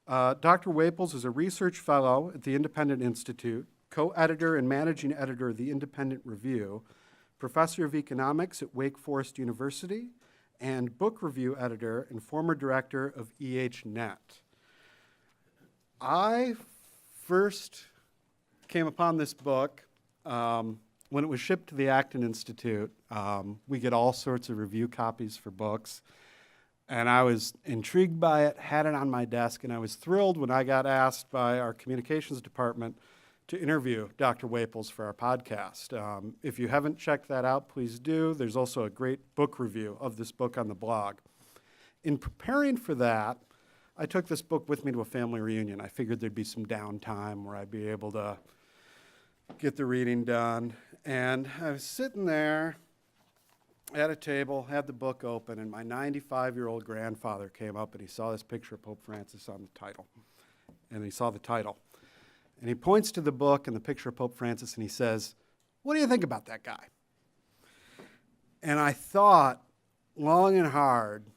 Dr. Whaples is a research fellow at the Independent Institute, co-editor and managing editor of the Independent Review, professor of economics at Wake Forest University, and book review editor and former director of EHNet. I first came upon this book when it was shipped to the Acton Institute. We get all sorts of review copies for books, and I was intrigued by it, had it on my desk, and I was thrilled when I got asked by our communications department to interview Dr. Whaples for our podcast. If you haven't checked that out, please do. There's also a great book review of this book on the blog. In preparing for that, I took this book with me to a family reunion. I figured there'd be some downtime where I'd be able to get the reading done. And I was sitting there at a table, had the book open, and my 95-year-old grandfather came up and he saw this picture of Pope Francis on the title. And he saw the title. And he points to the book and the picture of Pope Francis and he says, "What do you think about that guy?" And I thought long and hard,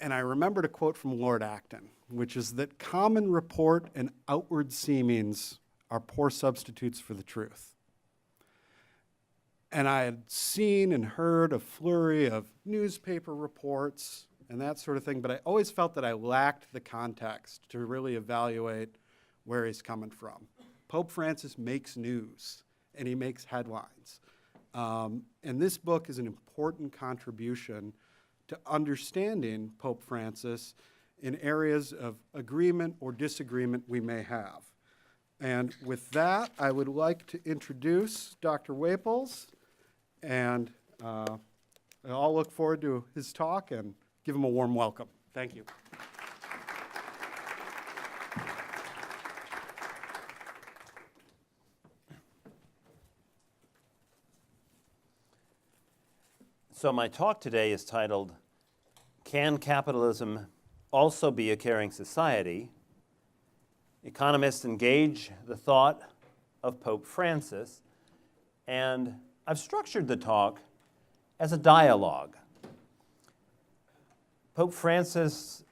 and I remembered a quote from Lord Acton, which is that common report and outward seemings are poor substitutes for the truth. And I had seen and heard a flurry of newspaper reports and that sort of thing, but I always felt that I lacked the context to really evaluate where he's coming from. Pope Francis makes news, and he makes headlines. And this book is an important contribution to understanding Pope Francis in areas of agreement or disagreement we may have. And with that, I would like to introduce Dr. Whaples, and I'll look forward to his talk and give him a warm welcome. Thank you. So my talk today is titled, "Can Capitalism Also Be a Caring Society?" Economists engage the thought of Pope Francis, and I've structured the talk as a dialogue. Pope Francis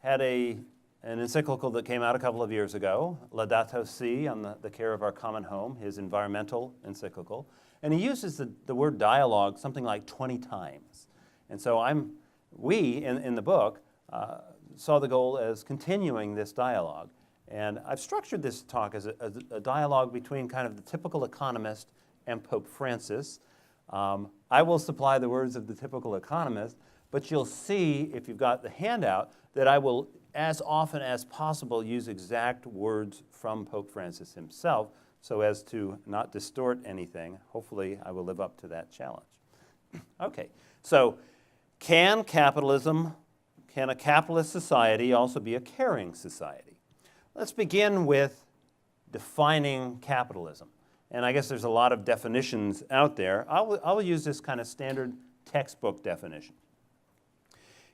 had an encyclical that came out a couple of years ago, Laudato Si, on the care of our common home, his environmental encyclical. And he uses the word dialogue something like 20 times. And so we, in the book, saw the goal as continuing this dialogue. And I've structured this talk as a dialogue between kind of the typical economist and Pope Francis. I will supply the words of the typical economist, but you'll see, if you've got the handout, that I will, as often as possible, use exact words from Pope Francis himself, so as to not distort anything. Hopefully, I will live up to that challenge. Okay, so can a capitalist society also be a caring society? Let's begin with defining capitalism. And I guess there's a lot of definitions out there. I will use this kind of standard textbook definition.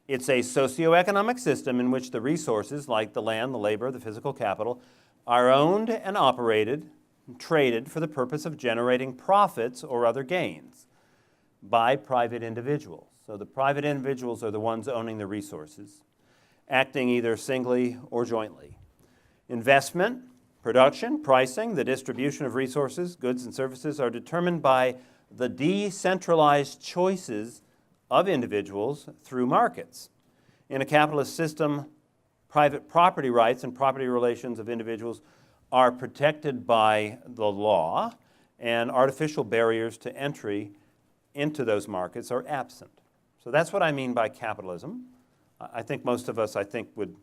It's a socioeconomic system in which the resources, like the land, the labor, the physical capital, are owned and operated, traded for the purpose of generating profits or other gains by private individuals. So the private individuals are the ones owning the resources, acting either singly or jointly. Investment, production, pricing, the distribution of resources, goods and services are determined by the decentralized choices of individuals through markets. In a capitalist system, private property rights and property relations of individuals are protected by the law, and artificial barriers to entry into those markets are absent. So that's what I mean by capitalism. I think most of us, would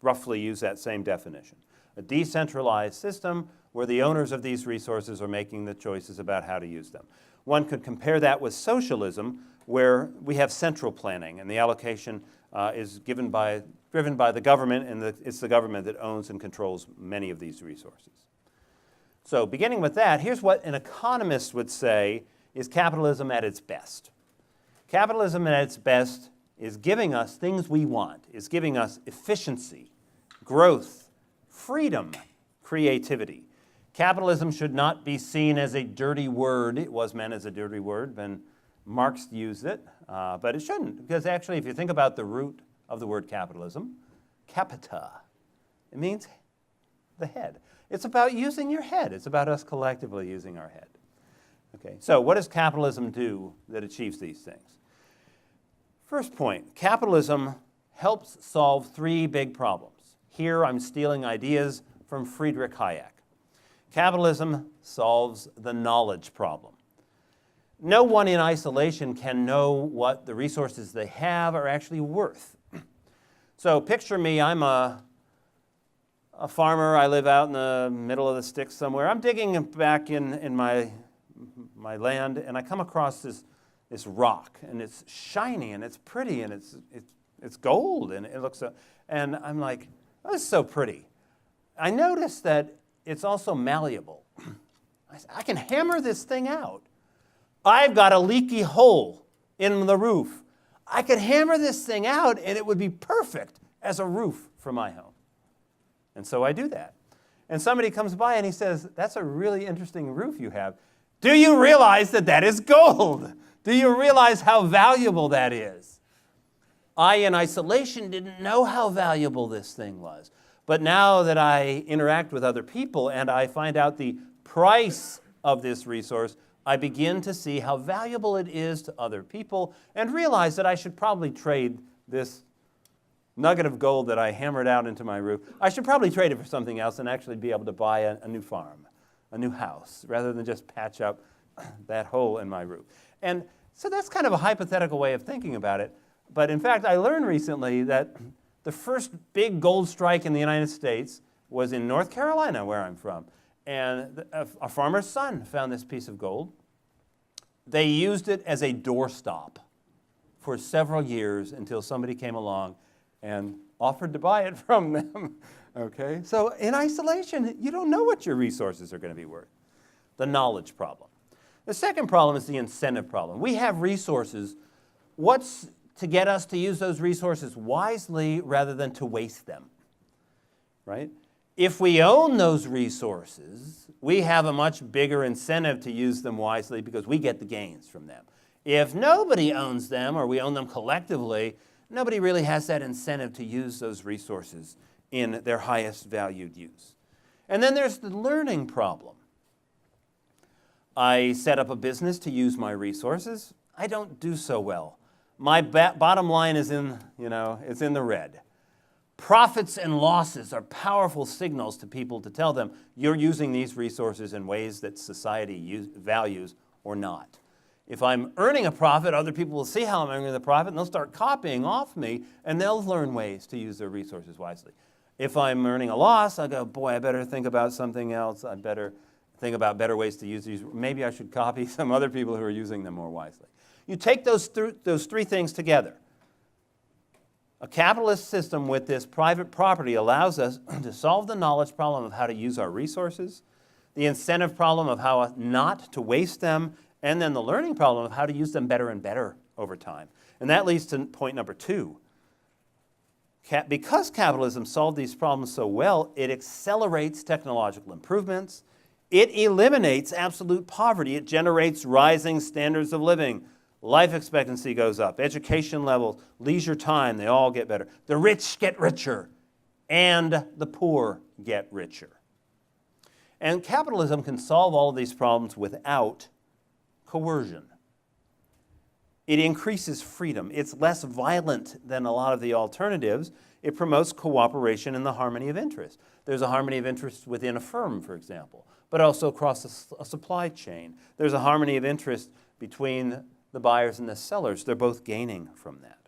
roughly use that same definition. A decentralized system where the owners of these resources are making the choices about how to use them. One could compare that with socialism, where we have central planning, and the allocation is driven by the government, and it's the government that owns and controls many of these resources. So beginning with that, here's what an economist would say is capitalism at its best. Capitalism at its best is giving us things we want, is giving us efficiency, growth, freedom, creativity. Capitalism should not be seen as a dirty word. It was meant as a dirty word when Marx used it, but it shouldn't, because actually if you think about the root of the word capitalism, capita. It means the head. It's about using your head. It's about us collectively using our head. Okay, so what does capitalism do that achieves these things? First point, capitalism helps solve three big problems. Here I'm stealing ideas from Friedrich Hayek. Capitalism solves the knowledge problem. No one in isolation can know what the resources they have are actually worth. So picture me, I'm a farmer. I live out in the middle of the sticks somewhere. I'm digging back in my land, and I come across this rock, and it's shiny, and it's pretty, and it's gold, and it looks so, and I'm like, oh, this is so pretty. I notice that it's also malleable. I can hammer this thing out. I've got a leaky hole in the roof. I could hammer this thing out, and it would be perfect as a roof for my home. And so I do that. And somebody comes by and he says, that's a really interesting roof you have. Do you realize that that is gold? Do you realize how valuable that is? I, in isolation, didn't know how valuable this thing was. But now that I interact with other people and I find out the price of this resource, I begin to see how valuable it is to other people and realize that I should probably trade this nugget of gold that I hammered out into my roof. I should probably trade it for something else and actually be able to buy a new farm, a new house, rather than just patch up that hole in my roof. And so that's kind of a hypothetical way of thinking about it. But in fact, I learned recently that the first big gold strike in the United States was in North Carolina, where I'm from. And a farmer's son found this piece of gold. They used it as a doorstop for several years until somebody came along and offered to buy it from them. Okay? So in isolation, you don't know what your resources are going to be worth. The knowledge problem. The second problem is the incentive problem. We have resources. What's to get us to use those resources wisely rather than to waste them? Right? If we own those resources, we have a much bigger incentive to use them wisely because we get the gains from them. If nobody owns them or we own them collectively, nobody really has that incentive to use those resources in their highest valued use. And then there's the learning problem. I set up a business to use my resources. I don't do so well. My bottom line is it's in the red. Profits and losses are powerful signals to people to tell them you're using these resources in ways that society values or not. If I'm earning a profit, other people will see how I'm earning the profit, and they'll start copying off me, and they'll learn ways to use their resources wisely. If I'm earning a loss, I go, boy, I better think about something else. I better think about better ways to use these. Maybe I should copy some other people who are using them more wisely. You take those three things together. A capitalist system with this private property allows us to solve the knowledge problem of how to use our resources, the incentive problem of how not to waste them, and then the learning problem of how to use them better and better over time. And that leads to point number 2. Because capitalism solved these problems so well, it accelerates technological improvements, it eliminates absolute poverty, it generates rising standards of living. Life expectancy goes up, education levels, leisure time, they all get better. The rich get richer, and the poor get richer. And capitalism can solve all of these problems without coercion. It increases freedom. It's less violent than a lot of the alternatives. It promotes cooperation and the harmony of interest. There's a harmony of interest within a firm, for example, but also across a supply chain. There's a harmony of interest between the buyers and the sellers. They're both gaining from that.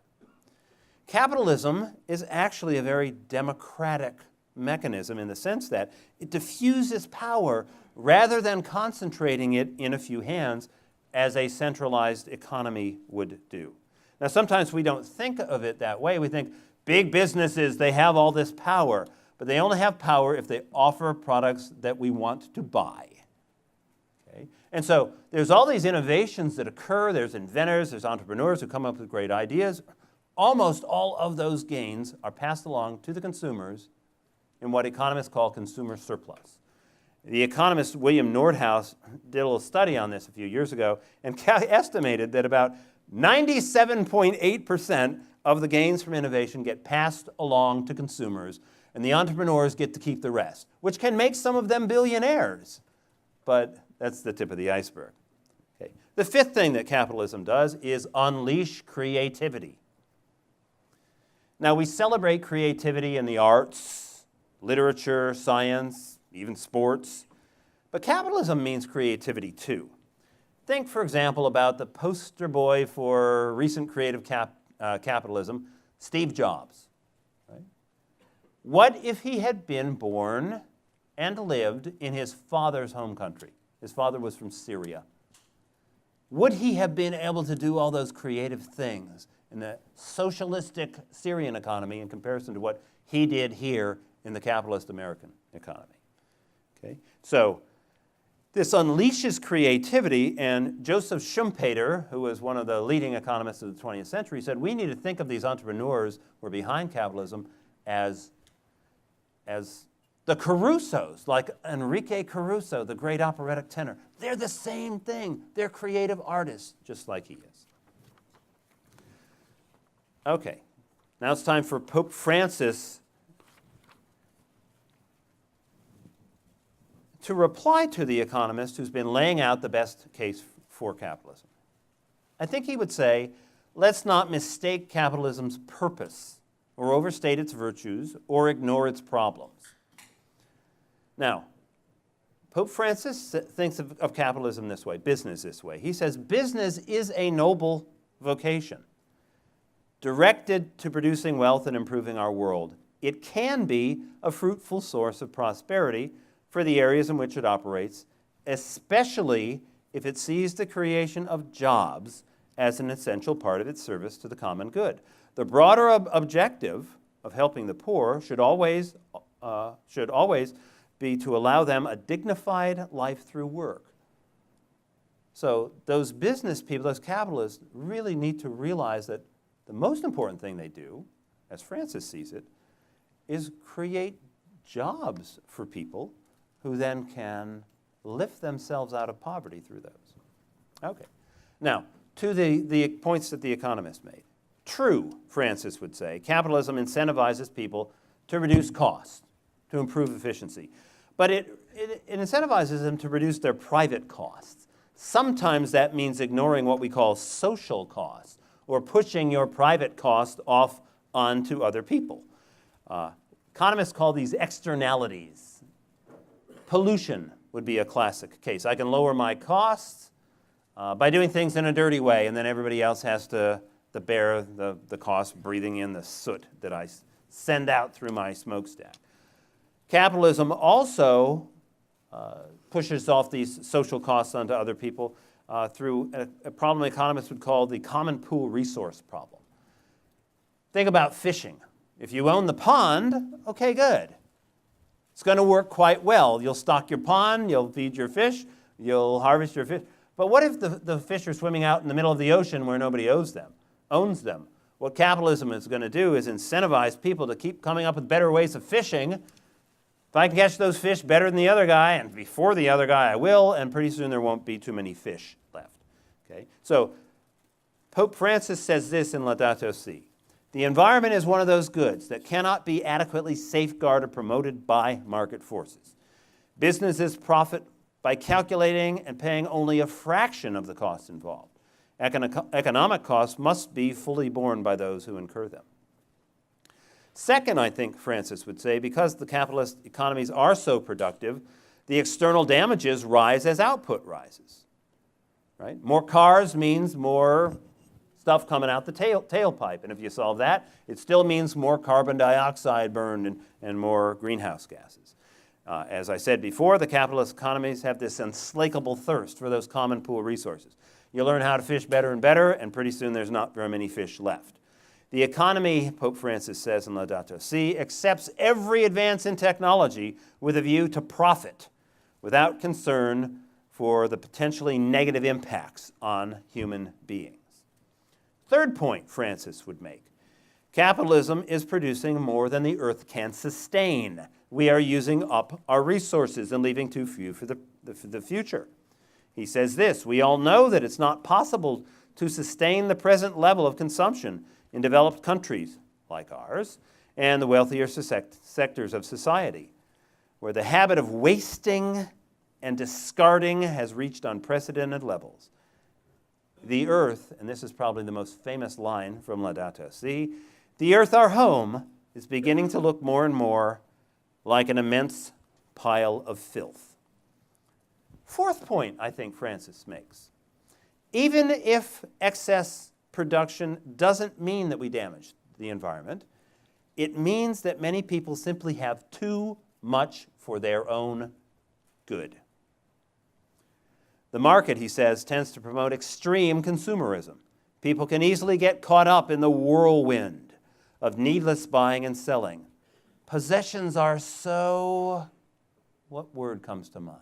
Capitalism is actually a very democratic mechanism in the sense that it diffuses power rather than concentrating it in a few hands as a centralized economy would do. Now, sometimes we don't think of it that way. We think big businesses, they have all this power, but they only have power if they offer products that we want to buy. Okay? And so there's all these innovations that occur. There's inventors, there's entrepreneurs who come up with great ideas. Almost all of those gains are passed along to the consumers in what economists call consumer surplus. The economist William Nordhaus did a little study on this a few years ago and estimated that about 97.8% of the gains from innovation get passed along to consumers, and the entrepreneurs get to keep the rest, which can make some of them billionaires. But that's the tip of the iceberg. Okay. The fifth thing that capitalism does is unleash creativity. Now, we celebrate creativity in the arts, literature, science, even sports, but capitalism means creativity too. Think, for example, about the poster boy for recent creative capitalism, Steve Jobs. Right? What if he had been born and lived in his father's home country? His father was from Syria. Would he have been able to do all those creative things in the socialistic Syrian economy in comparison to what he did here in the capitalist American economy? Okay? So this unleashes creativity, and Joseph Schumpeter, who was one of the leading economists of the 20th century, said we need to think of these entrepreneurs who are behind capitalism as the Carusos, like Enrique Caruso, the great operatic tenor. They're the same thing. They're creative artists, just like he is. Okay, now it's time for Pope Francis to reply to the economist who's been laying out the best case for capitalism. I think he would say, let's not mistake capitalism's purpose or overstate its virtues or ignore its problems. Now, Pope Francis thinks of capitalism this way, business this way. He says, business is a noble vocation, directed to producing wealth and improving our world. It can be a fruitful source of prosperity for the areas in which it operates, especially if it sees the creation of jobs as an essential part of its service to the common good. The broader objective of helping the poor should always be to allow them a dignified life through work. So those business people, those capitalists, really need to realize that the most important thing they do, as Francis sees it, is create jobs for people who then can lift themselves out of poverty through those. Okay. Now, to the points that the economist made. True, Francis would say, capitalism incentivizes people to reduce costs, to improve efficiency. But it incentivizes them to reduce their private costs. Sometimes that means ignoring what we call social costs, or pushing your private cost off onto other people. Economists call these externalities. Pollution would be a classic case. I can lower my costs by doing things in a dirty way, and then everybody else has to bear the cost breathing in the soot that I send out through my smokestack. Capitalism also pushes off these social costs onto other people through a problem economists would call the common pool resource problem. Think about fishing. If you own the pond, okay, good. It's going to work quite well. You'll stock your pond, you'll feed your fish, you'll harvest your fish. But what if the fish are swimming out in the middle of the ocean where nobody owns them? What capitalism is going to do is incentivize people to keep coming up with better ways of fishing. If I can catch those fish better than the other guy, and before the other guy I will, and pretty soon there won't be too many fish left. Okay? So Pope Francis says this in Laudato Si. The environment is one of those goods that cannot be adequately safeguarded or promoted by market forces. Businesses profit by calculating and paying only a fraction of the costs involved. Economic costs must be fully borne by those who incur them. Second, I think Francis would say, because the capitalist economies are so productive, the external damages rise as output rises. Right? More cars means more stuff coming out the tailpipe. And if you solve that, it still means more carbon dioxide burned and more greenhouse gases. As I said before, the capitalist economies have this unslakable thirst for those common pool resources. You learn how to fish better and better, and pretty soon there's not very many fish left. The economy, Pope Francis says in Laudato Si, accepts every advance in technology with a view to profit, without concern for the potentially negative impacts on human beings. Third point Francis would make. Capitalism is producing more than the earth can sustain. We are using up our resources and leaving too few for the future. He says this, we all know that it's not possible to sustain the present level of consumption in developed countries like ours and the wealthier sectors of society, where the habit of wasting and discarding has reached unprecedented levels. The earth, and this is probably the most famous line from Laudato Si', the earth, our home, is beginning to look more and more like an immense pile of filth. Fourth point I think Francis makes. Even if excess production doesn't mean that we damage the environment, it means that many people simply have too much for their own good. The market, he says, tends to promote extreme consumerism. People can easily get caught up in the whirlwind of needless buying and selling. Possessions are so, what word comes to mind?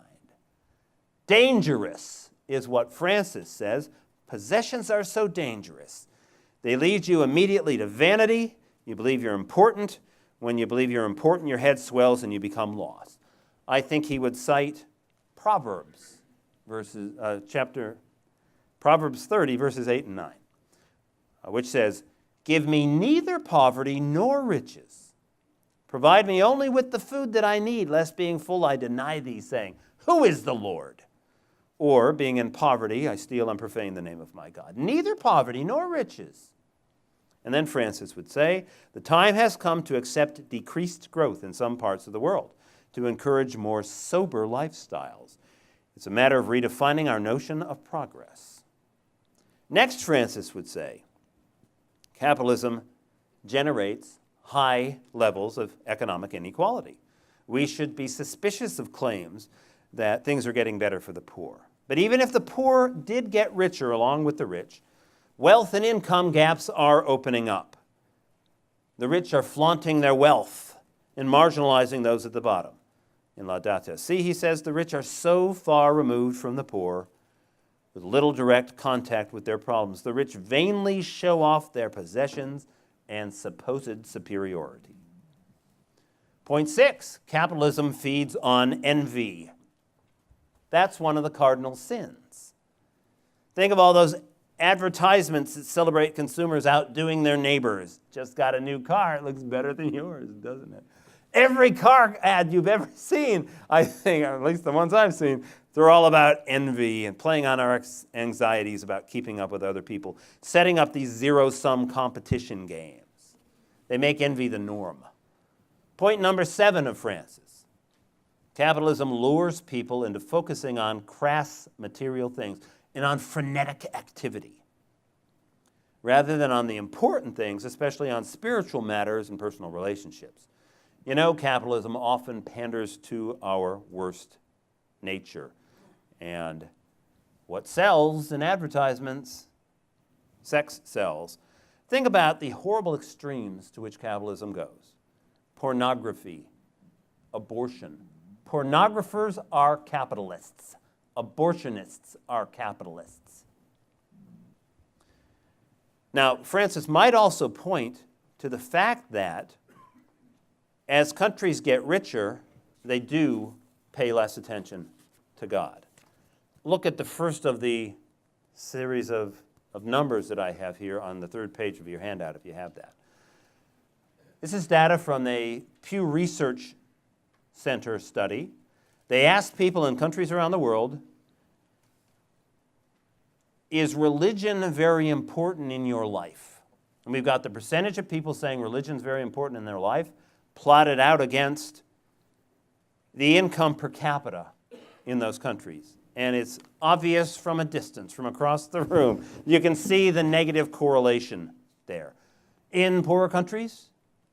Dangerous is what Francis says. Possessions are so dangerous. They lead you immediately to vanity. You believe you're important. When you believe you're important, your head swells and you become lost. I think he would cite Proverbs, Proverbs 30, verses 8 and 9, which says, "Give me neither poverty nor riches. Provide me only with the food that I need, lest being full I deny thee, saying, Who is the Lord? Or, being in poverty, I steal and profane the name of my God. Neither poverty nor riches." And then Francis would say, the time has come to accept decreased growth in some parts of the world, to encourage more sober lifestyles. It's a matter of redefining our notion of progress. Next, Francis would say, capitalism generates high levels of economic inequality. We should be suspicious of claims that things are getting better for the poor. But even if the poor did get richer along with the rich, wealth and income gaps are opening up. The rich are flaunting their wealth and marginalizing those at the bottom. In Laudato Si', he says, the rich are so far removed from the poor, with little direct contact with their problems. The rich vainly show off their possessions and supposed superiority. Point 6, capitalism feeds on envy. That's one of the cardinal sins. Think of all those advertisements that celebrate consumers outdoing their neighbors. Just got a new car, it looks better than yours, doesn't it? Every car ad you've ever seen, I think, or at least the ones I've seen, they're all about envy and playing on our anxieties about keeping up with other people, setting up these zero-sum competition games. They make envy the norm. Point number 7 of Francis. Capitalism lures people into focusing on crass material things and on frenetic activity, rather than on the important things, especially on spiritual matters and personal relationships. You know, capitalism often panders to our worst nature. And what sells in advertisements? Sex sells. Think about the horrible extremes to which capitalism goes. Pornography, abortion. Pornographers are capitalists. Abortionists are capitalists. Now, Francis might also point to the fact that as countries get richer, they do pay less attention to God. Look at the first of the series of numbers that I have here on the third page of your handout, if you have that. This is data from the Pew Research Center study. They asked people in countries around the world, is religion very important in your life? And we've got the percentage of people saying religion is very important in their life, plotted out against the income per capita in those countries. And it's obvious from a distance, from across the room. You can see the negative correlation there. In poorer countries,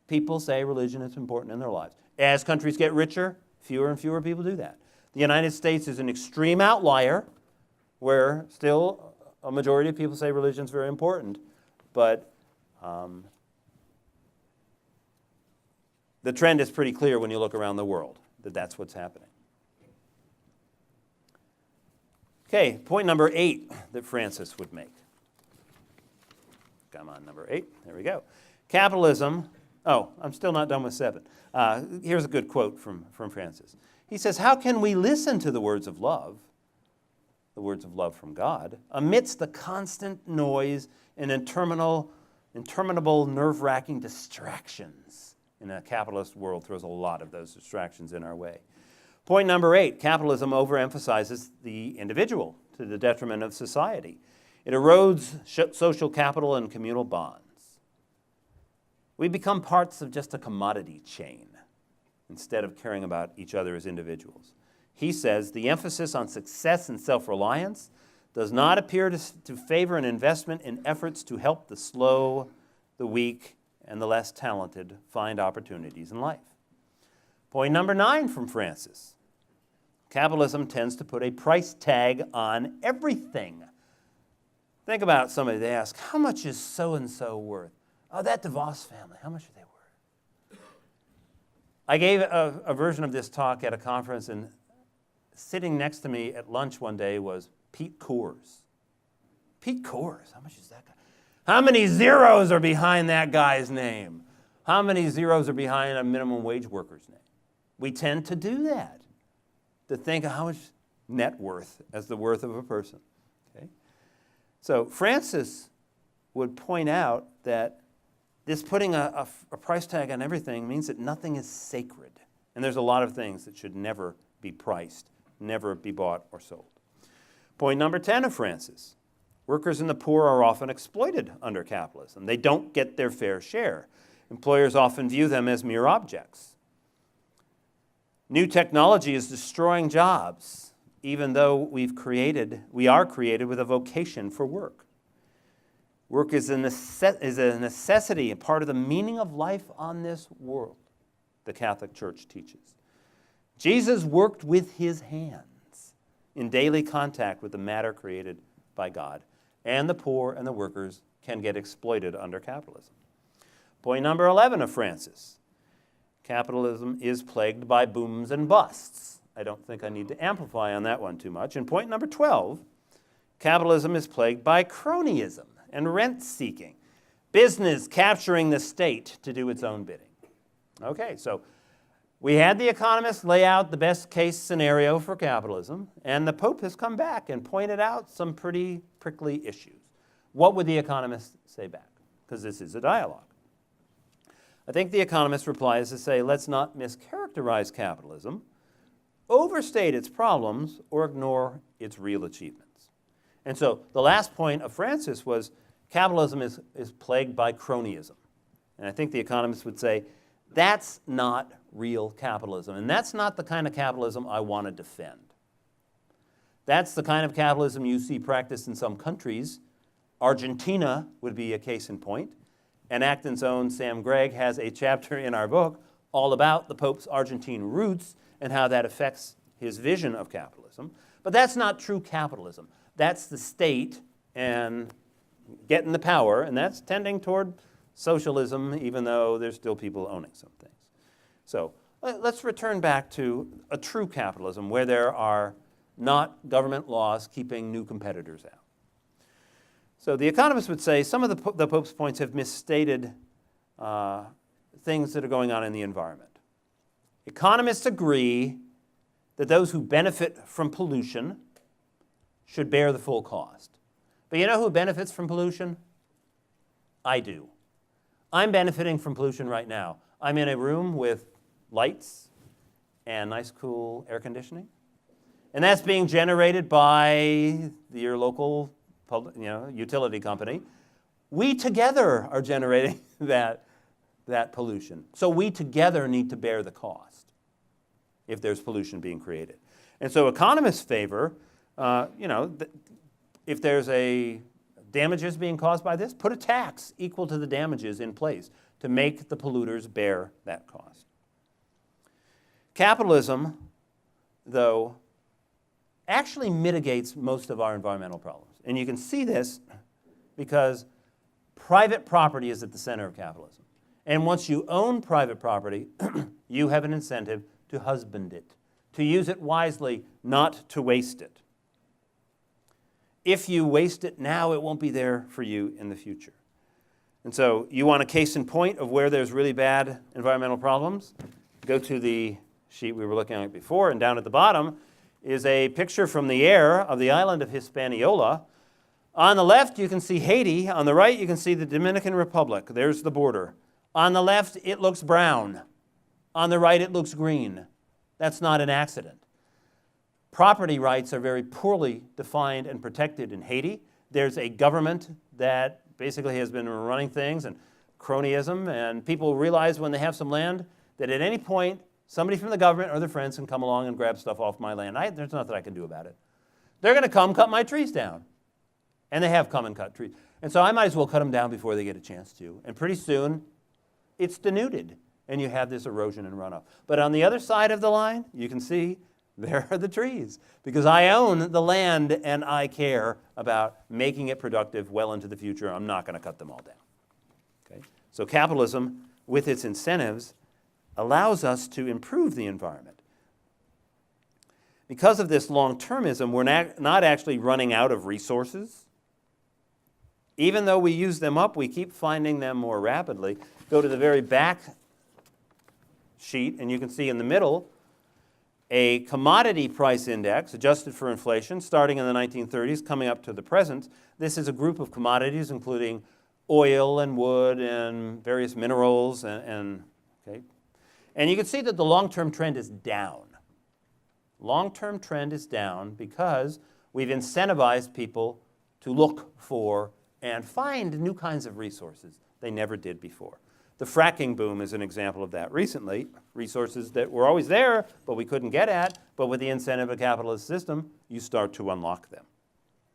people say religion is important in their lives. As countries get richer, fewer and fewer people do that. The United States is an extreme outlier where still a majority of people say religion is very important, but the trend is pretty clear when you look around the world that that's what's happening. Okay, point number 8 that Francis would make. Come on, number 8. There we go. Capitalism. Oh, I'm still not done with 7. Here's a good quote from Francis. He says, how can we listen to the words of love from God, amidst the constant noise and interminable interminable, nerve-wracking distractions. In a capitalist world, throws a lot of those distractions in our way. Point number 8, capitalism overemphasizes the individual to the detriment of society. It erodes social capital and communal bonds. We become parts of just a commodity chain instead of caring about each other as individuals. He says the emphasis on success and self-reliance does not appear to favor an investment in efforts to help the slow, the weak, and the less talented find opportunities in life. Point number 9 from Francis. Capitalism tends to put a price tag on everything. Think about somebody, they ask, how much is so-and-so worth? Oh, that DeVos family, how much are they worth? I gave a version of this talk at a conference, and sitting next to me at lunch one day was Pete Coors. Pete Coors, how much is that guy? How many zeros are behind that guy's name? How many zeros are behind a minimum wage worker's name? We tend to do that, to think of how much net worth as the worth of a person. Okay? So Francis would point out that this putting a price tag on everything means that nothing is sacred. And there's a lot of things that should never be priced, never be bought or sold. Point number 10 of Francis. Workers and the poor are often exploited under capitalism. They don't get their fair share. Employers often view them as mere objects. New technology is destroying jobs, even though we are created with a vocation for work. Work is a necessity, a part of the meaning of life on this world, the Catholic Church teaches. Jesus worked with his hands in daily contact with the matter created by God, and the poor and the workers can get exploited under capitalism. Point number 11 of Francis. Capitalism is plagued by booms and busts. I don't think I need to amplify on that one too much. And point number 12, capitalism is plagued by cronyism and rent-seeking, business capturing the state to do its own bidding. Okay, so we had the economists lay out the best-case scenario for capitalism, and the Pope has come back and pointed out some pretty prickly issues. What would the economists say back? Because this is a dialogue. I think the economist's reply is to say, let's not mischaracterize capitalism, overstate its problems, or ignore its real achievements. And so the last point of Francis was capitalism is plagued by cronyism. And I think the economists would say, that's not real capitalism. And that's not the kind of capitalism I want to defend. That's the kind of capitalism you see practiced in some countries. Argentina would be a case in point. And Acton's own Sam Gregg has a chapter in our book all about the Pope's Argentine roots and how that affects his vision of capitalism. But that's not true capitalism. That's the state and getting the power, and that's tending toward socialism, even though there's still people owning some things. So let's return back to a true capitalism where there are not government laws keeping new competitors out. So the economists would say some of the Pope's points have misstated things that are going on in the environment. Economists agree that those who benefit from pollution should bear the full cost. But you know who benefits from pollution? I do. I'm benefiting from pollution right now. I'm in a room with lights and nice, cool air conditioning. And that's being generated by your local utility company. We together are generating that pollution. So we together need to bear the cost if there's pollution being created. And so economists favor, if there's damages being caused by this, put a tax equal to the damages in place to make the polluters bear that cost. Capitalism, though, actually mitigates most of our environmental problems. And you can see this because private property is at the center of capitalism. And once you own private property, you have an incentive to husband it, to use it wisely, not to waste it. If you waste it now, it won't be there for you in the future. And so you want a case in point of where there's really bad environmental problems? Go to the sheet we were looking at before, and down at the bottom is a picture from the air of the island of Hispaniola. On the left, you can see Haiti. On the right, you can see the Dominican Republic. There's the border. On the left, it looks brown. On the right, it looks green. That's not an accident. Property rights are very poorly defined and protected in Haiti. There's a government that basically has been running things, and cronyism, and people realize when they have some land that at any point somebody from the government or their friends can come along and grab stuff off my land. There's nothing I can do about it. They're going to come cut my trees down. And they have come and cut trees. And so I might as well cut them down before they get a chance to. And pretty soon, it's denuded, and you have this erosion and runoff. But on the other side of the line, you can see there are the trees, because I own the land and I care about making it productive well into the future. I'm not going to cut them all down. Okay? So capitalism, with its incentives, allows us to improve the environment. Because of this long-termism, we're not actually running out of resources. Even though we use them up, we keep finding them more rapidly. Go to the very back sheet, and you can see in the middle a commodity price index adjusted for inflation starting in the 1930s, coming up to the present. This is a group of commodities including oil and wood and various minerals. And you can see that the long-term trend is down. Long-term trend is down because we've incentivized people to look for and find new kinds of resources they never did before. The fracking boom is an example of that recently. Resources that were always there, but we couldn't get at, but with the incentive of a capitalist system, you start to unlock them.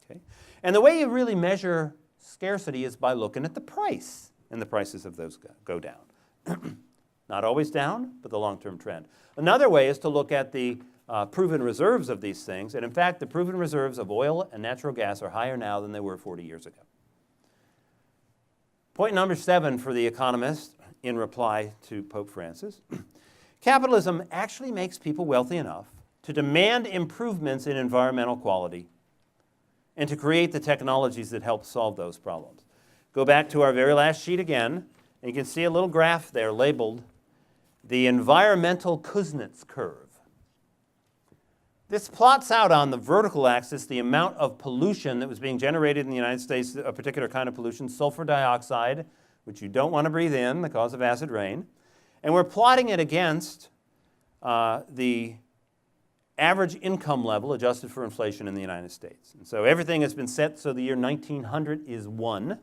Okay? And the way you really measure scarcity is by looking at the price, and the prices of those go down. Not always down, but the long-term trend. Another way is to look at the proven reserves of these things, and in fact, the proven reserves of oil and natural gas are higher now than they were 40 years ago. Point number 7 for The Economist, in reply to Pope Francis. Capitalism actually makes people wealthy enough to demand improvements in environmental quality and to create the technologies that help solve those problems. Go back to our very last sheet again, and you can see a little graph there labeled the environmental Kuznets curve. This plots out on the vertical axis the amount of pollution that was being generated in the United States, a particular kind of pollution, sulfur dioxide, which you don't want to breathe in, the cause of acid rain. And we're plotting it against the average income level adjusted for inflation in the United States. And so everything has been set so the year 1900 is 1.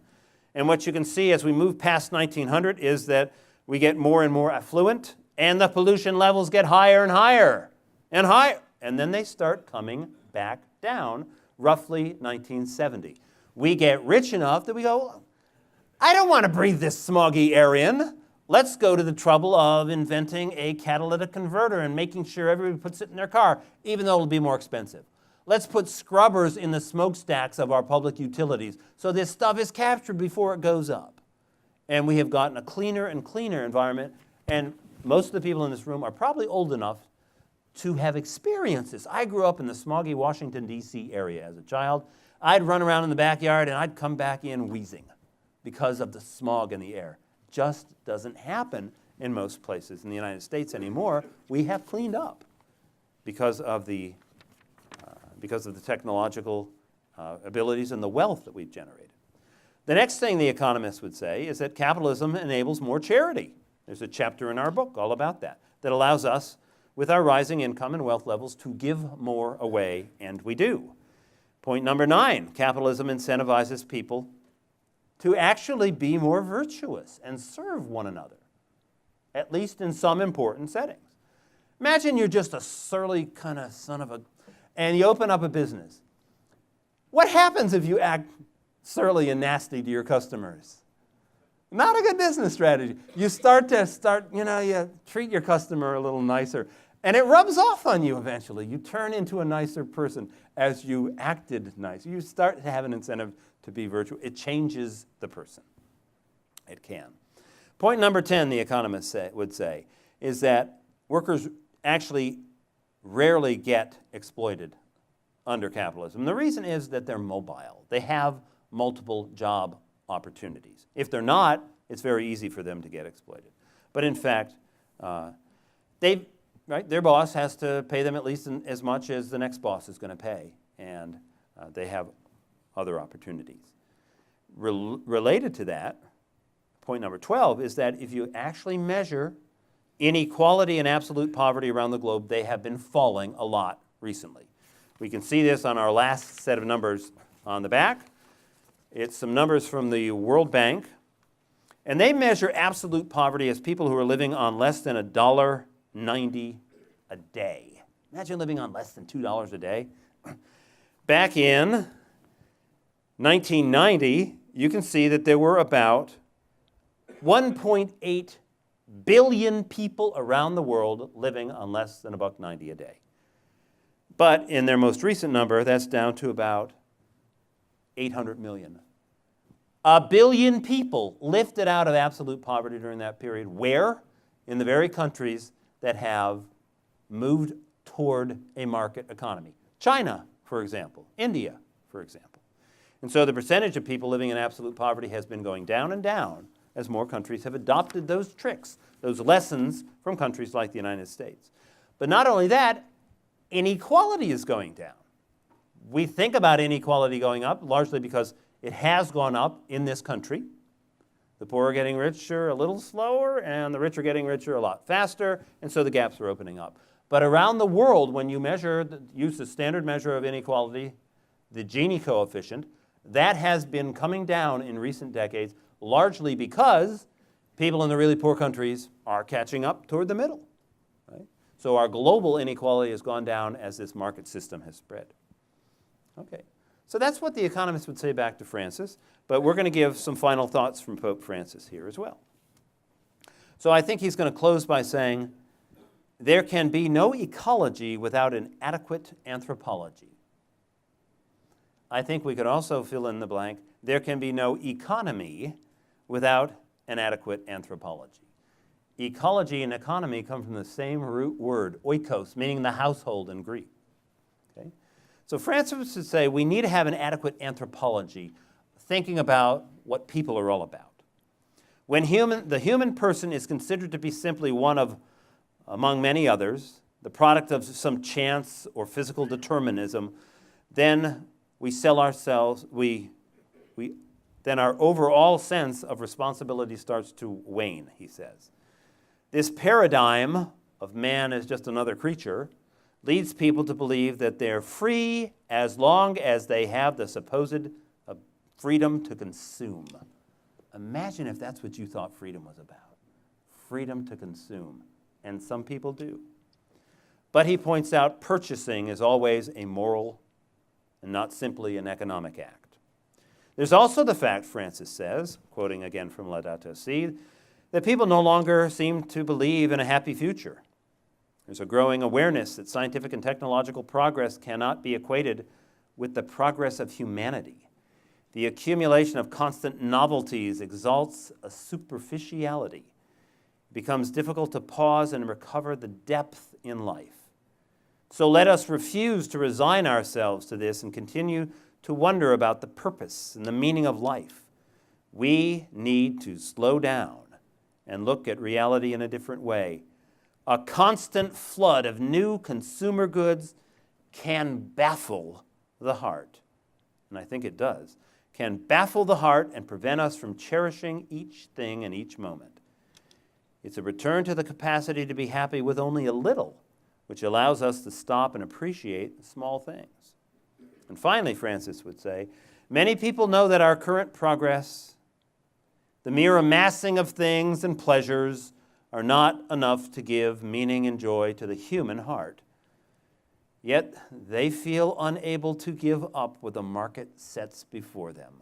And what you can see as we move past 1900 is that we get more and more affluent, and the pollution levels get higher and higher and higher. And then they start coming back down, roughly 1970. We get rich enough that we go, I don't want to breathe this smoggy air in. Let's go to the trouble of inventing a catalytic converter and making sure everybody puts it in their car, even though it'll be more expensive. Let's put scrubbers in the smokestacks of our public utilities so this stuff is captured before it goes up. And we have gotten a cleaner and cleaner environment, and most of the people in this room are probably old enough to have experienced this. I grew up in the smoggy Washington, D.C. area as a child. I'd run around in the backyard and I'd come back in wheezing because of the smog in the air. Just doesn't happen in most places in the United States anymore. We have cleaned up because of the technological abilities and the wealth that we've generated. The next thing the economists would say is that capitalism enables more charity. There's a chapter in our book all about that allows us, with our rising income and wealth levels, to give more away, and we do. Point number 9, capitalism incentivizes people to actually be more virtuous and serve one another, at least in some important settings. Imagine you're just a surly kind of son of a, and you open up a business. What happens if you act surly and nasty to your customers? Not a good business strategy. You you treat your customer a little nicer, and it rubs off on you eventually. You turn into a nicer person as you acted nice. You start to have an incentive to be virtuous. It changes the person. It can. Point number 10, the economists would say, is that workers actually rarely get exploited under capitalism. The reason is that they're mobile. They have multiple job opportunities. If they're not, it's very easy for them to get exploited. But in fact, their boss has to pay them at least as much as the next boss is going to pay. And they have other opportunities. Related to that, point number 12 is that if you actually measure inequality and absolute poverty around the globe, they have been falling a lot recently. We can see this on our last set of numbers on the back. It's some numbers from the World Bank, and they measure absolute poverty as people who are living on less than $1.90 a day. Imagine living on less than $2 a day. Back in 1990, you can see that there were about 1.8 billion people around the world living on less than $1.90 a day. But in their most recent number, that's down to about 800 million. 1 billion people lifted out of absolute poverty during that period. Where? In the very countries that have moved toward a market economy. China, for example. India, for example. And so the percentage of people living in absolute poverty has been going down and down as more countries have adopted those tricks, those lessons from countries like the United States. But not only that, inequality is going down. We think about inequality going up largely because it has gone up in this country. The poor are getting richer a little slower, and the rich are getting richer a lot faster, and so the gaps are opening up. But around the world, when you use the standard measure of inequality, the Gini coefficient, that has been coming down in recent decades, largely because people in the really poor countries are catching up toward the middle. Right? So our global inequality has gone down as this market system has spread. Okay, so that's what the economists would say back to Francis, but we're going to give some final thoughts from Pope Francis here as well. So I think he's going to close by saying, there can be no ecology without an adequate anthropology. I think we could also fill in the blank, there can be no economy without an adequate anthropology. Ecology and economy come from the same root word, oikos, meaning the household in Greek. Okay? So Francis would say we need to have an adequate anthropology, thinking about what people are all about. When the human person is considered to be simply one of, among many others, the product of some chance or physical determinism, then we sell ourselves, then our overall sense of responsibility starts to wane, he says. This paradigm of man as just another creature leads people to believe that they're free as long as they have the supposed freedom to consume. Imagine if that's what you thought freedom was about. Freedom to consume. And some people do. But he points out purchasing is always a moral and not simply an economic act. There's also the fact, Francis says, quoting again from Laudato Si', that people no longer seem to believe in a happy future. There's a growing awareness that scientific and technological progress cannot be equated with the progress of humanity. The accumulation of constant novelties exalts a superficiality. It becomes difficult to pause and recover the depth in life. So let us refuse to resign ourselves to this and continue to wonder about the purpose and the meaning of life. We need to slow down and look at reality in a different way. A constant flood of new consumer goods can baffle the heart, and I think it does, can baffle the heart and prevent us from cherishing each thing and each moment. It's a return to the capacity to be happy with only a little, which allows us to stop and appreciate the small things. And finally, Francis would say, many people know that our current progress, the mere amassing of things and pleasures, are not enough to give meaning and joy to the human heart. Yet they feel unable to give up what the market sets before them.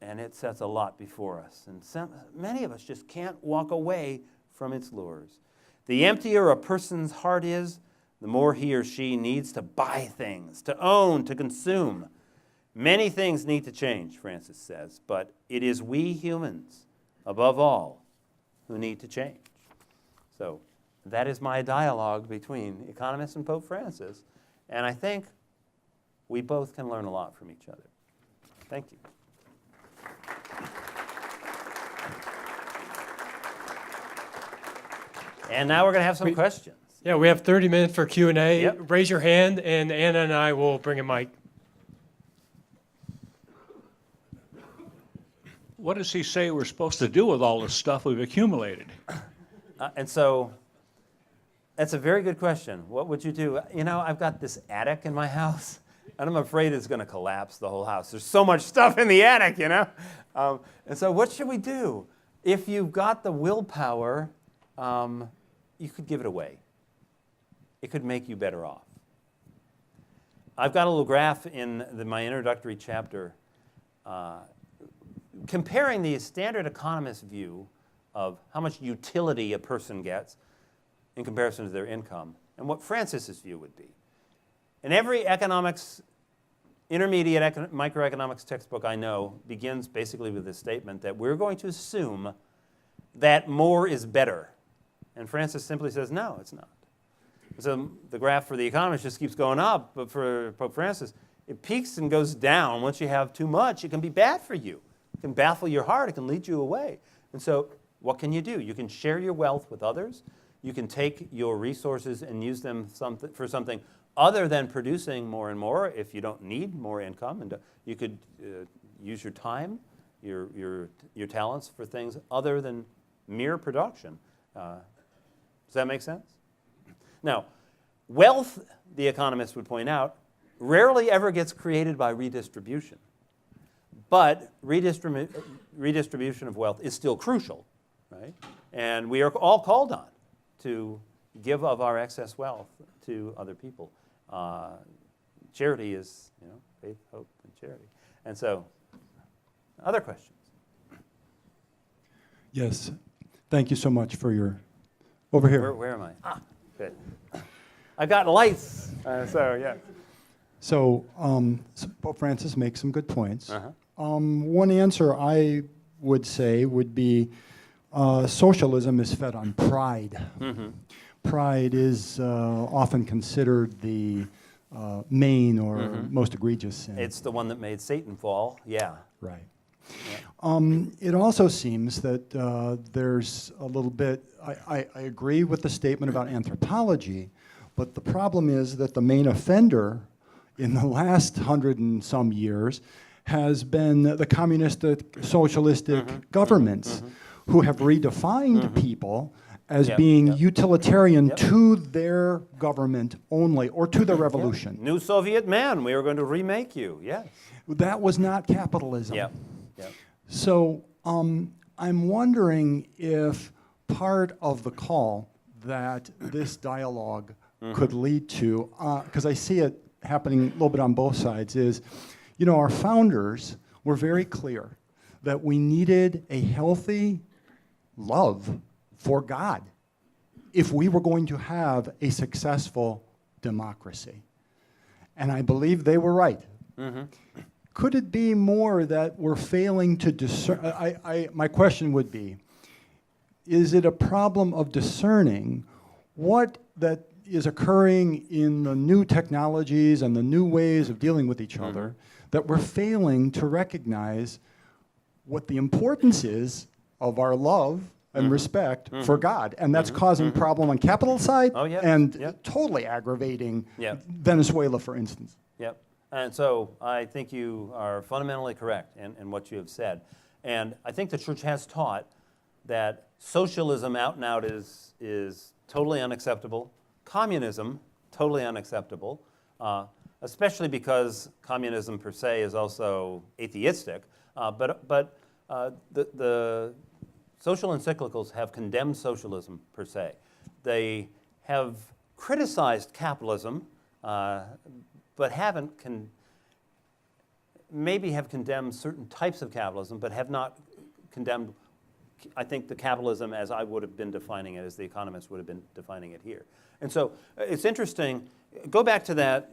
And it sets a lot before us. And many of us just can't walk away from its lures. The emptier a person's heart is, the more he or she needs to buy things, to own, to consume. Many things need to change, Francis says, but it is we humans, above all, who need to change. So that is my dialogue between economists and Pope Francis, and I think we both can learn a lot from each other. Thank you. And now we're going to have some questions. Yeah, we have 30 minutes for Q&A. Yep. Raise your hand, and Anna and I will bring a mic. what does he say we're supposed to do with all this stuff we've accumulated? And so that's a very good question. What would you do? You know, I've got this attic in my house, and I'm afraid it's going to collapse the whole house. There's so much stuff in the attic, you know? And so what should we do? If you've got the willpower, you could give it away. It could make you better off. I've got a little graph in my introductory chapter comparing the standard economist view of how much utility a person gets in comparison to their income, and what Francis's view would be. In every intermediate microeconomics textbook I know begins basically with this statement that we're going to assume that more is better. And Francis simply says, no, it's not. So the graph for the economist just keeps going up, but for Pope Francis, it peaks and goes down. Once you have too much, it can be bad for you. It can baffle your heart. It can lead you away. And so what can you do? You can share your wealth with others. You can take your resources and use them for something other than producing more and more if you don't need more income. And you could use your time, your talents for things other than mere production. Does that make sense? Now, wealth, the economist would point out, rarely ever gets created by redistribution. But redistribution of wealth is still crucial, right? And we are all called on to give of our excess wealth to other people. Charity is, you know, faith, hope, and charity. And so, other questions? Yes. Thank you so much for your... Over here. Where am I? Ah, good. I've got lights, so yeah. So Pope Francis makes some good points. Uh-huh. One answer I would say would be socialism is fed on pride. Mm-hmm. Pride is often considered the main or most egregious sin. It's the one that made Satan fall, yeah. Right. Yeah. It also seems that there's a little bit, I agree with the statement about anthropology, but the problem is that the main offender in the last 100 and some years has been the communistic, socialistic governments who have redefined people as being utilitarian to their government only, or to the revolution. New Soviet man, we are going to remake you, yes. That was not capitalism. Yep. Yep. So I'm wondering if part of the call that this dialogue could lead to, because I see it happening a little bit on both sides, is, you know, our founders were very clear that we needed a healthy love for God if we were going to have a successful democracy. And I believe they were right. Could it be more that we're failing to discern? My question would be, is it a problem of discerning what that is occurring in the new technologies and the new ways of dealing with each other, that we're failing to recognize what the importance is of our love and respect for God? And that's causing problem on capital side and totally aggravating Venezuela, for instance. Yep. And so I think you are fundamentally correct in what you have said. And I think the church has taught that socialism out and out is totally unacceptable. Communism, totally unacceptable, especially because communism per se is also atheistic. But the social encyclicals have condemned socialism per se. They have criticized capitalism, but maybe have condemned certain types of capitalism, but have not condemned, I think, the capitalism as I would have been defining it, as the economists would have been defining it here. And so it's interesting. Go back to that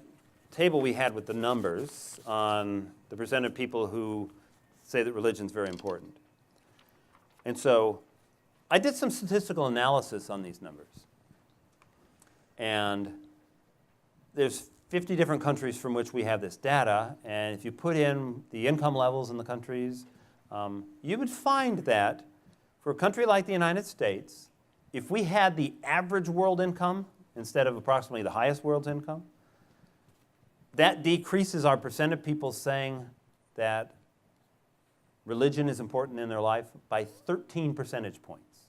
table we had with the numbers on the percent of people who say that religion is very important. And so I did some statistical analysis on these numbers. And there's 50 different countries from which we have this data. And if you put in the income levels in the countries, you would find that for a country like the United States, if we had the average world income instead of approximately the highest world income, that decreases our percent of people saying that religion is important in their life by 13 percentage points.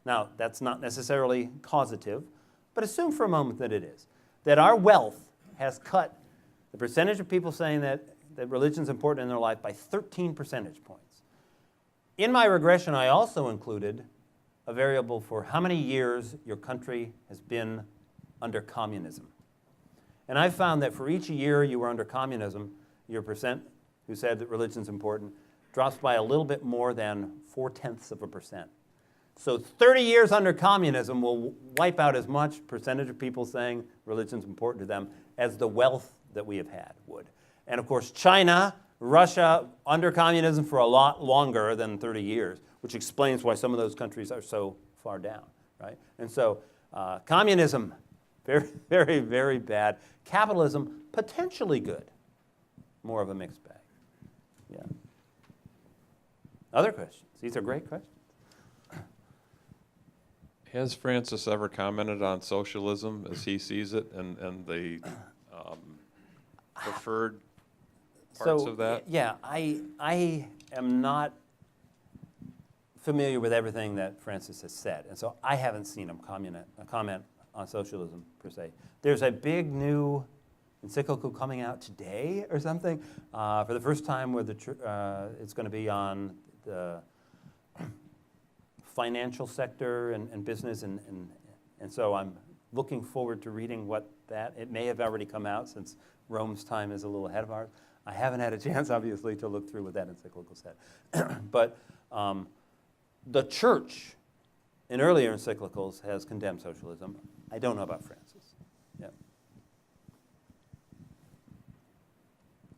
Now, that's not necessarily causative, but assume for a moment that it is. That our wealth has cut the percentage of people saying that religion is important in their life by 13 percentage points. In my regression, I also included a variable for how many years your country has been under communism. And I found that for each year you were under communism, your percent who said that religion is important drops by a little bit more than 0.4%. So 30 years under communism will wipe out as much percentage of people saying religion is important to them as the wealth that we have had would. And of course, China, Russia, under communism for a lot longer than 30 years, which explains why some of those countries are so far down, right? And so communism, very, very, very bad. Capitalism, potentially good. More of a mixed bag. Yeah. Other questions? These are great questions. Has Francis ever commented on socialism as he sees it and the preferred parts of that? Yeah, I am not familiar with everything that Francis has said, and so I haven't seen him comment on socialism per se. There's a big new encyclical coming out today or something for the first time where it's going to be on the financial sector and business, and so I'm looking forward to reading what that, it may have already come out since Rome's time is a little ahead of ours. I haven't had a chance, obviously, to look through what that encyclical said. But the church in earlier encyclicals has condemned socialism. I don't know about Francis. Yeah.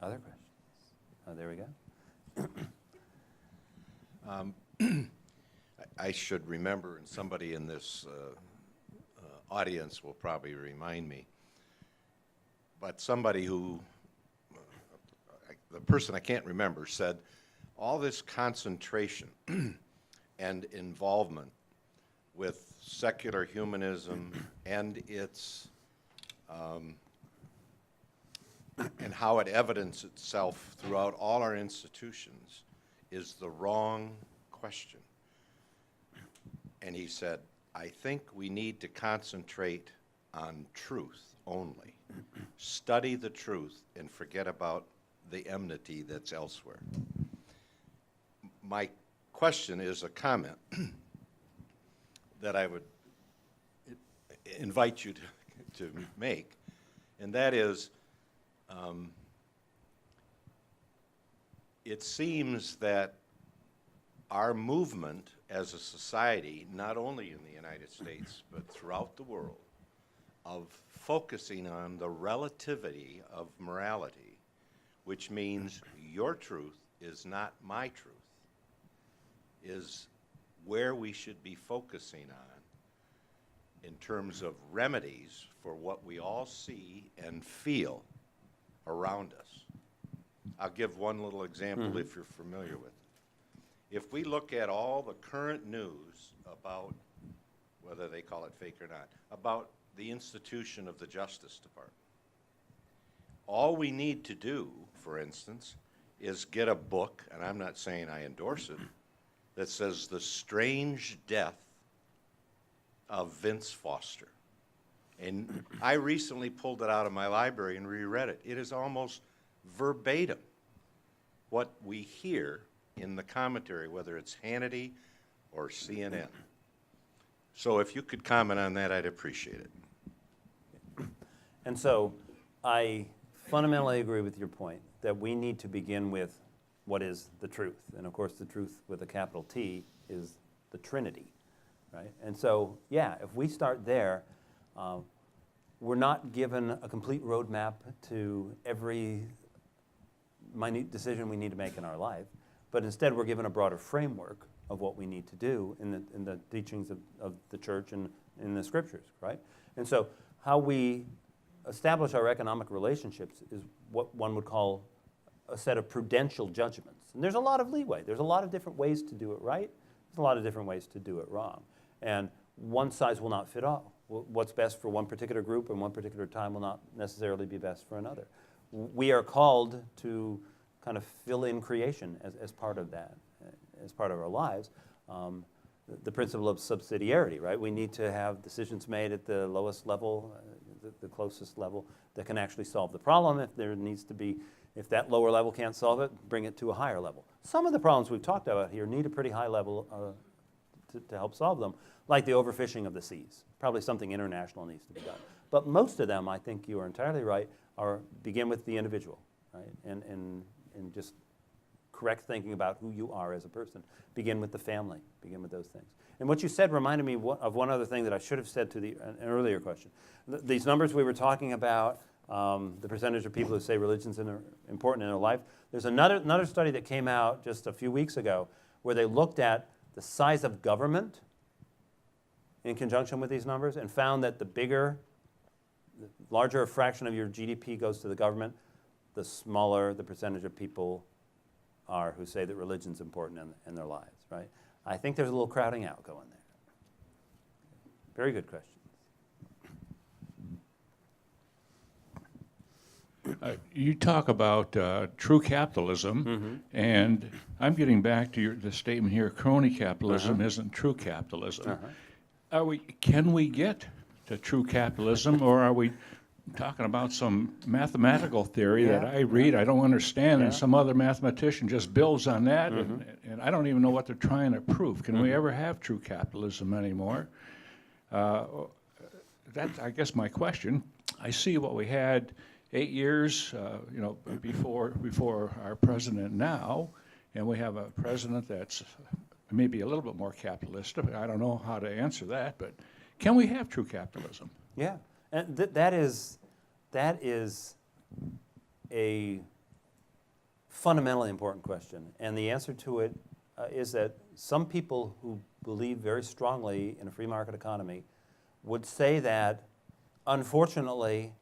Other questions? Oh, there we go. I should remember, and somebody in this audience will probably remind me, but somebody who, the person I can't remember, said all this concentration and involvement with secular humanism and its and how it evidences itself throughout all our institutions is the wrong question. And he said, I think we need to concentrate on truth only. Study the truth and forget about the enmity that's elsewhere. My question is a comment that I would invite you to make, and that is, it seems that our movement as a society, not only in the United States, but throughout the world, of focusing on the relativity of morality, which means your truth is not my truth, is where we should be focusing on in terms of remedies for what we all see and feel around us. I'll give one little example if you're familiar with it. If we look at all the current news about, whether they call it fake or not, about the institution of the Justice Department, all we need to do, for instance, is get a book, and I'm not saying I endorse it, that says The Strange Death of Vince Foster. And I recently pulled it out of my library and reread it. It is almost verbatim what we hear in the commentary, whether it's Hannity or CNN. So if you could comment on that, I'd appreciate it. And so I fundamentally agree with your point that we need to begin with what is the truth. And of course, the truth with a capital T is the Trinity, right? And so, yeah, if we start there, we're not given a complete roadmap to every minute decision we need to make in our life, but instead we're given a broader framework of what we need to do in the teachings of the church and in the scriptures, right? And so how we establish our economic relationships is what one would call a set of prudential judgments. And there's a lot of leeway. There's a lot of different ways to do it right. There's a lot of different ways to do it wrong. And one size will not fit all. What's best for one particular group and one particular time will not necessarily be best for another. We are called to kind of fill-in creation as part of that, as part of our lives. The principle of subsidiarity, right? We need to have decisions made at the lowest level, the closest level that can actually solve the problem. If there needs to be, if that lower level can't solve it, bring it to a higher level. Some of the problems we've talked about here need a pretty high level to help solve them, like the overfishing of the seas. Probably something international needs to be done. But most of them, I think you are entirely right, begin with the individual, right? And just correct thinking about who you are as a person. Begin with the family, begin with those things. And what you said reminded me of one other thing that I should have said to an earlier question. These numbers we were talking about, the percentage of people who say religion's important in their life. There's another study that came out just a few weeks ago where they looked at the size of government in conjunction with these numbers and found that the larger a fraction of your GDP goes to the government, the smaller the percentage of people are who say that religion's important in their lives, right? I think there's a little crowding out going there. Very good question. You talk about true capitalism, and I'm getting back to the statement here, crony capitalism isn't true capitalism. Can we get to true capitalism, or are we talking about some mathematical theory that I read, I don't understand, and some other mathematician just builds on that, and I don't even know what they're trying to prove. Can we ever have true capitalism anymore? That's, I guess, my question. I see what we had 8 years, before our president now, and we have a president that's maybe a little bit more capitalistic. I don't know how to answer that, but can we have true capitalism? Yeah, and that is a fundamentally important question, and the answer to it is that some people who believe very strongly in a free market economy would say that, unfortunately,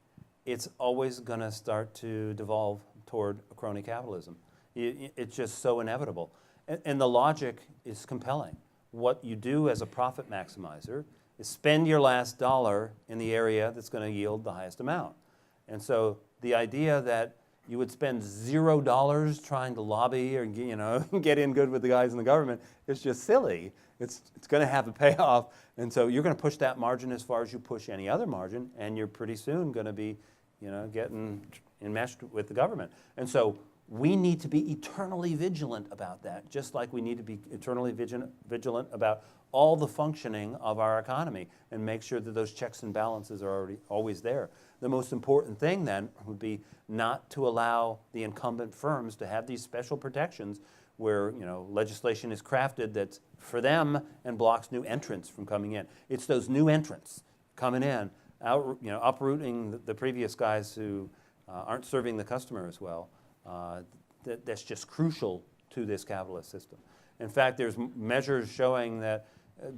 it's always going to start to devolve toward a crony capitalism. It's just so inevitable. And the logic is compelling. What you do as a profit maximizer is spend your last dollar in the area that's going to yield the highest amount. And so the idea that you would spend $0 trying to lobby or get in good with the guys in the government is just silly. It's going to have a payoff, and so you're going to push that margin as far as you push any other margin, and you're pretty soon going to be, getting enmeshed with the government. And so we need to be eternally vigilant about that, just like we need to be eternally vigilant about all the functioning of our economy and make sure that those checks and balances are always there. The most important thing then would be not to allow the incumbent firms to have these special protections where legislation is crafted that's for them and blocks new entrants from coming in. It's those new entrants coming in, uprooting the previous guys who aren't serving the customer as well. That's just crucial to this capitalist system. In fact, there's measures showing that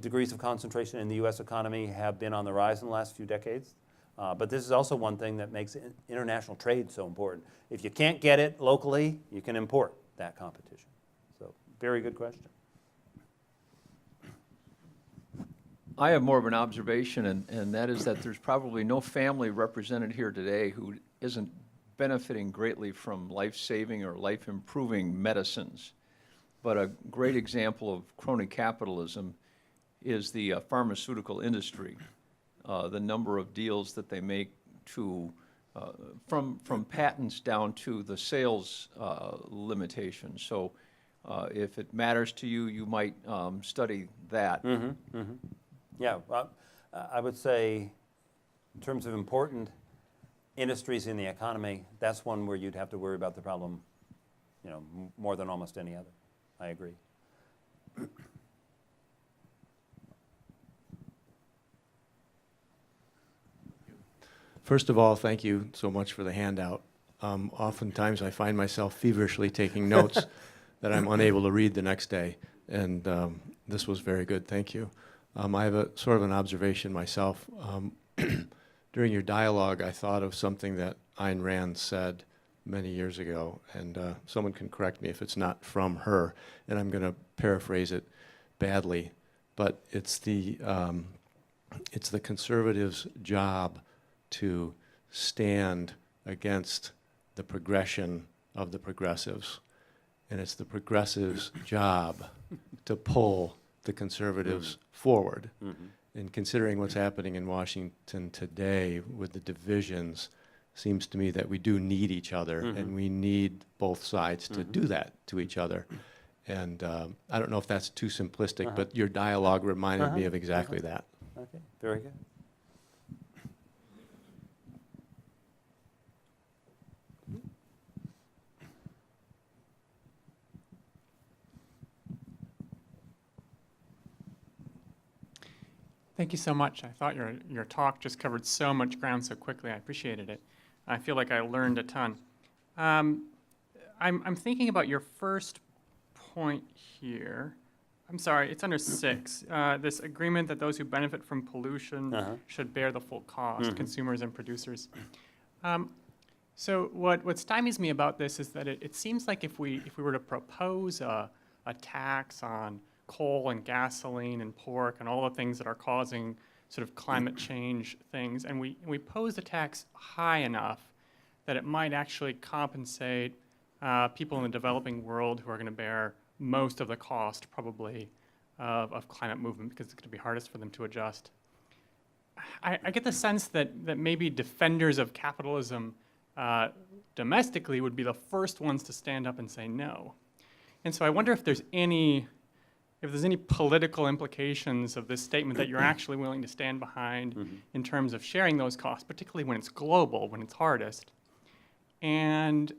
degrees of concentration in the U.S. economy have been on the rise in the last few decades. But this is also one thing that makes international trade so important. If you can't get it locally, you can import that competition. So, very good question. I have more of an observation, and that is that there's probably no family represented here today who isn't benefiting greatly from life-saving or life-improving medicines. But a great example of crony capitalism is the pharmaceutical industry. The number of deals that they make to, from patents down to the sales limitations. So if it matters to you, you might study that. Yeah, I would say in terms of important industries in the economy, that's one where you'd have to worry about the problem, more than almost any other. I agree. First of all, thank you so much for the handout. Oftentimes I find myself feverishly taking notes that I'm unable to read the next day, and this was very good, thank you. I have a sort of an observation myself. During your dialogue, I thought of something that Ayn Rand said many years ago, and someone can correct me if it's not from her, and I'm going to paraphrase it badly, but it's the conservatives' job to stand against the progression of the progressives. And it's the progressives' job to pull the conservatives forward. And considering what's happening in Washington today with the divisions, seems to me that we do need each other, and we need both sides to do that to each other. And I don't know if that's too simplistic, but your dialogue reminded me of exactly that. Okay, very good. Thank you so much. I thought your talk just covered so much ground so quickly. I appreciated it. I feel like I learned a ton. I'm thinking about your first point here. I'm sorry, it's under 6. This agreement that those who benefit from pollution should bear the full cost, consumers and producers. So what stymies me about this is that it seems like if we were to propose a tax on coal and gasoline and pork and all the things that are causing sort of climate change things, and we pose the tax high enough that it might actually compensate people in the developing world who are going to bear most of the cost, probably, of climate movement, because it's going to be hardest for them to adjust. I get the sense that maybe defenders of capitalism domestically would be the first ones to stand up and say no. And so I wonder if there's any political implications of this statement that you're actually willing to stand behind in terms of sharing those costs, particularly when it's global, when it's hardest, and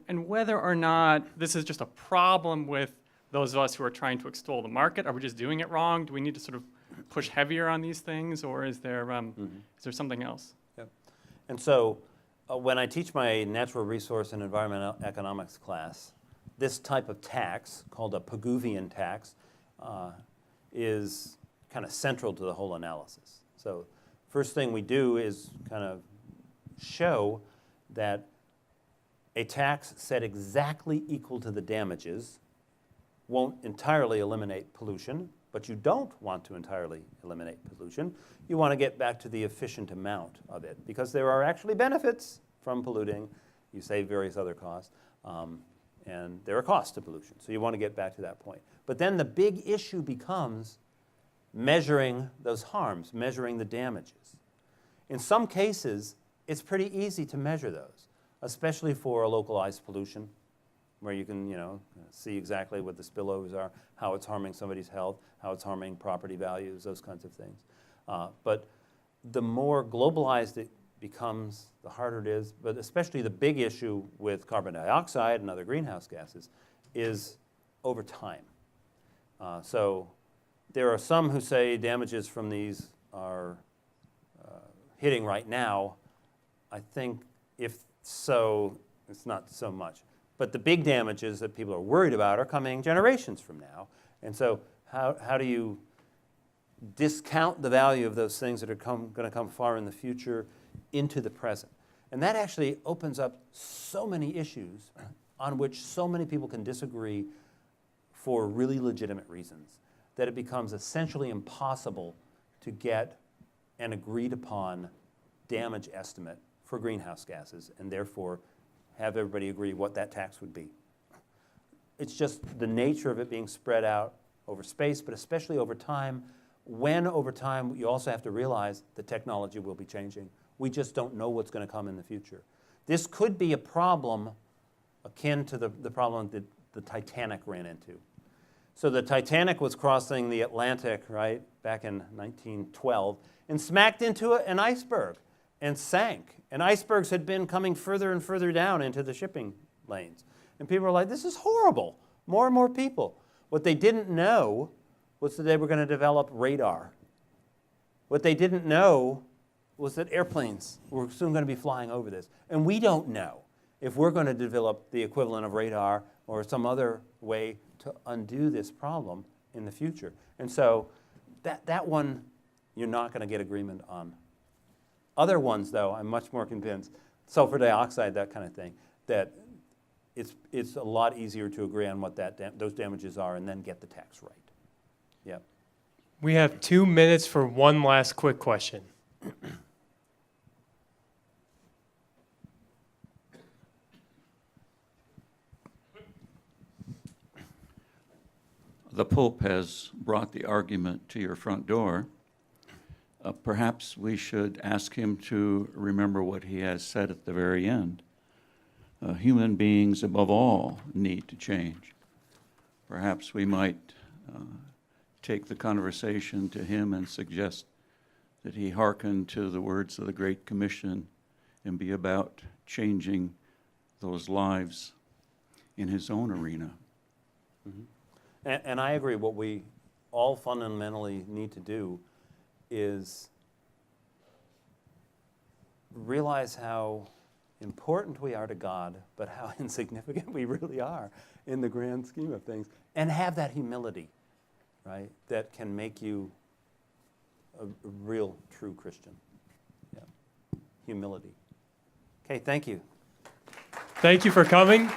whether or not this is just a problem with those of us who are trying to extol the market. Are we just doing it wrong? Do we need to sort of push heavier on these things, or is there something else? Yep. And so when I teach my natural resource and environmental economics class, this type of tax, called a Pigouvian tax, is kind of central to the whole analysis. So first thing we do is kind of show that a tax set exactly equal to the damages won't entirely eliminate pollution, but you don't want to entirely eliminate pollution. You want to get back to the efficient amount of it, because there are actually benefits from polluting. You save various other costs. And there are costs to pollution. So you want to get back to that point. But then the big issue becomes measuring those harms, measuring the damages. In some cases, it's pretty easy to measure those, especially for a localized pollution, where you can, see exactly what the spillovers are, how it's harming somebody's health, how it's harming property values, those kinds of things. But the more globalized it becomes, the harder it is, but especially the big issue with carbon dioxide and other greenhouse gases is over time. So there are some who say damages from these are hitting right now. I think if so, it's not so much. But the big damages that people are worried about are coming generations from now. And so how do you discount the value of those things that are going to come far in the future into the present? And that actually opens up so many issues on which so many people can disagree for really legitimate reasons that it becomes essentially impossible to get an agreed upon damage estimate for greenhouse gases, and therefore have everybody agree what that tax would be. It's just the nature of it being spread out over space, but especially over time, when over time you also have to realize the technology will be changing. We just don't know what's going to come in the future. This could be a problem akin to the problem that the Titanic ran into. So the Titanic was crossing the Atlantic, right, back in 1912, and smacked into an iceberg and sank. And icebergs had been coming further and further down into the shipping lanes. And people were like, this is horrible. More and more people. What they didn't know was that they were going to develop radar. What they didn't know was that airplanes were soon going to be flying over this. And we don't know if we're going to develop the equivalent of radar or some other way to undo this problem in the future. And so that one, you're not going to get agreement on. Other ones, though, I'm much more convinced, sulfur dioxide, that kind of thing, that it's a lot easier to agree on what those damages are and then get the tax right. Yeah. We have 2 minutes for one last quick question. the Pope has brought the argument to your front door, perhaps we should ask him to remember what he has said at the very end. Human beings, above all, need to change. Perhaps we might take the conversation to him and suggest that he hearken to the words of the Great Commission and be about changing those lives in his own arena. And I agree, what we all fundamentally need to do is realize how important we are to God, but how insignificant we really are in the grand scheme of things, and have that humility, right, that can make you a real, true Christian. Yeah. Humility. Okay, thank you. Thank you for coming.